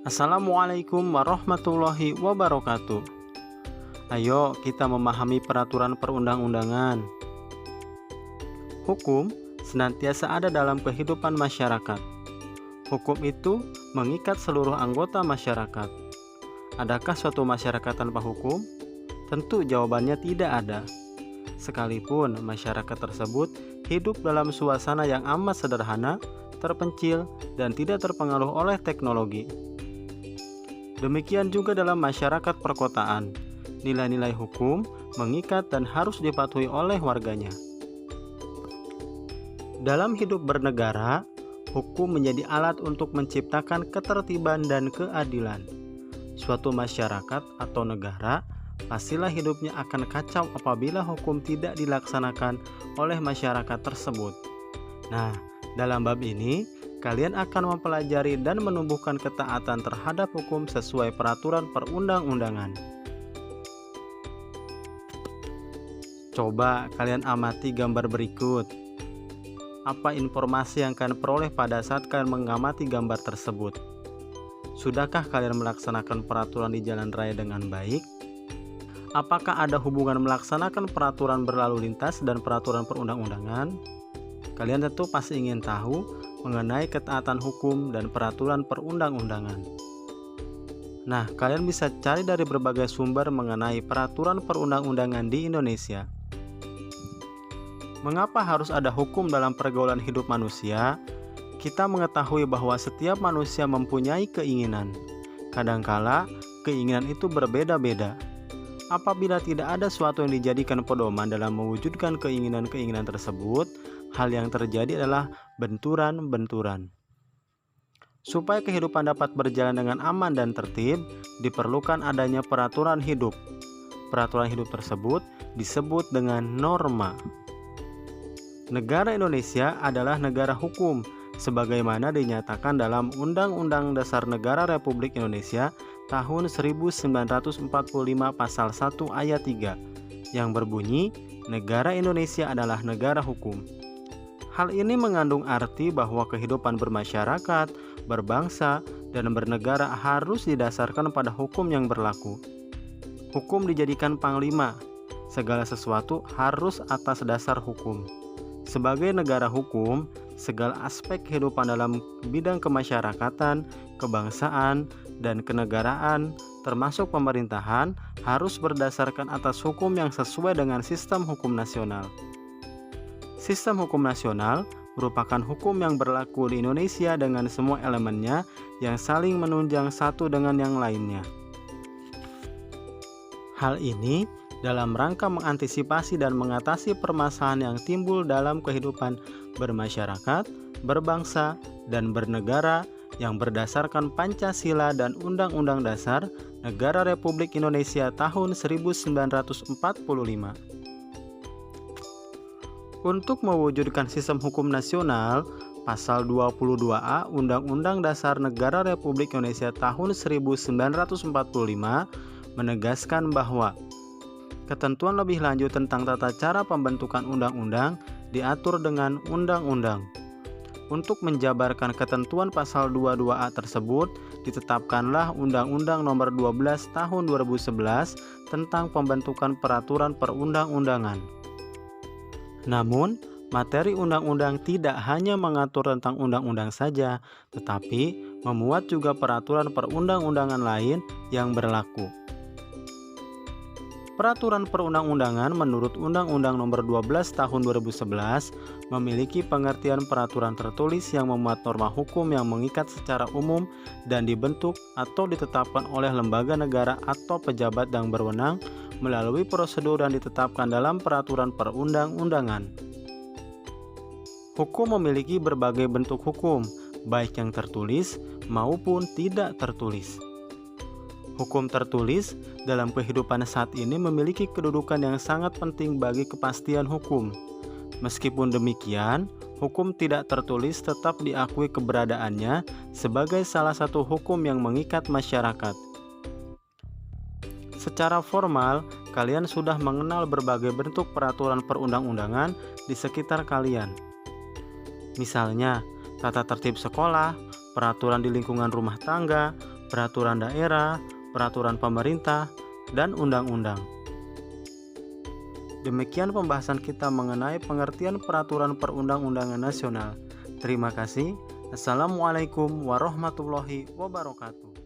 Assalamualaikum warahmatullahi wabarakatuh. Ayo kita memahami peraturan perundang-undangan. Hukum senantiasa ada dalam kehidupan masyarakat. Hukum itu mengikat seluruh anggota masyarakat. Adakah suatu masyarakat tanpa hukum? Tentu jawabannya tidak ada. Sekalipun masyarakat tersebut hidup dalam suasana yang amat sederhana, terpencil, dan tidak terpengaruh oleh teknologi. Demikian juga dalam masyarakat perkotaan, nilai-nilai hukum mengikat dan harus dipatuhi oleh warganya. Dalam hidup bernegara, hukum menjadi alat untuk menciptakan ketertiban dan keadilan. Suatu masyarakat atau negara pastilah hidupnya akan kacau apabila hukum tidak dilaksanakan oleh masyarakat tersebut. Nah, dalam bab ini, kalian akan mempelajari dan menumbuhkan ketaatan terhadap hukum sesuai peraturan perundang-undangan. Coba kalian amati gambar berikut. Apa informasi yang kalian peroleh pada saat kalian mengamati gambar tersebut? Sudahkah kalian melaksanakan peraturan di jalan raya dengan baik? Apakah ada hubungan melaksanakan peraturan berlalu lintas dan peraturan perundang-undangan? Kalian tentu pasti ingin tahu mengenai ketaatan hukum dan peraturan perundang-undangan. Nah, kalian bisa cari dari berbagai sumber mengenai peraturan perundang-undangan di Indonesia. Mengapa harus ada hukum dalam pergaulan hidup manusia? Kita mengetahui bahwa setiap manusia mempunyai keinginan. Kadangkala, keinginan itu berbeda-beda. Apabila tidak ada suatu yang dijadikan pedoman dalam mewujudkan keinginan-keinginan tersebut, hal yang terjadi adalah benturan-benturan. Supaya kehidupan dapat berjalan dengan aman dan tertib, diperlukan adanya peraturan hidup. Peraturan hidup tersebut disebut dengan norma. Negara Indonesia adalah negara hukum, sebagaimana dinyatakan dalam Undang-Undang Dasar Negara Republik Indonesia tahun 1945 pasal 1 ayat 3 yang berbunyi, negara Indonesia adalah negara hukum. Hal ini mengandung arti bahwa kehidupan bermasyarakat, berbangsa, dan bernegara harus didasarkan pada hukum yang berlaku. Hukum dijadikan panglima. Segala sesuatu harus atas dasar hukum. Sebagai negara hukum, segala aspek kehidupan dalam bidang kemasyarakatan, kebangsaan, dan kenegaraan, termasuk pemerintahan, harus berdasarkan atas hukum yang sesuai dengan sistem hukum nasional. Sistem hukum nasional merupakan hukum yang berlaku di Indonesia dengan semua elemennya yang saling menunjang satu dengan yang lainnya. Hal ini dalam rangka mengantisipasi dan mengatasi permasalahan yang timbul dalam kehidupan bermasyarakat, berbangsa, dan bernegara yang berdasarkan Pancasila dan Undang-Undang Dasar Negara Republik Indonesia tahun 1945. Untuk mewujudkan sistem hukum nasional, Pasal 22A Undang-Undang Dasar Negara Republik Indonesia tahun 1945 menegaskan bahwa ketentuan lebih lanjut tentang tata cara pembentukan undang-undang diatur dengan undang-undang. Untuk menjabarkan ketentuan pasal 22A tersebut, ditetapkanlah Undang-Undang Nomor 12 Tahun 2011 tentang pembentukan peraturan perundang-undangan. Namun, materi undang-undang tidak hanya mengatur tentang undang-undang saja, tetapi memuat juga peraturan perundang-undangan lain yang berlaku. Peraturan perundang-undangan menurut Undang-Undang Nomor 12 Tahun 2011 memiliki pengertian peraturan tertulis yang memuat norma hukum yang mengikat secara umum dan dibentuk atau ditetapkan oleh lembaga negara atau pejabat yang berwenang melalui prosedur yang ditetapkan dalam peraturan perundang-undangan. Hukum memiliki berbagai bentuk hukum, baik yang tertulis maupun tidak tertulis. Hukum tertulis dalam kehidupan saat ini memiliki kedudukan yang sangat penting bagi kepastian hukum. Meskipun demikian, hukum tidak tertulis tetap diakui keberadaannya sebagai salah satu hukum yang mengikat masyarakat. Secara formal, kalian sudah mengenal berbagai bentuk peraturan perundang-undangan di sekitar kalian. Misalnya, tata tertib sekolah, peraturan di lingkungan rumah tangga, peraturan daerah, peraturan pemerintah, dan undang-undang. Demikian pembahasan kita mengenai pengertian peraturan perundang-undangan nasional. Terima kasih. Assalamualaikum warahmatullahi wabarakatuh.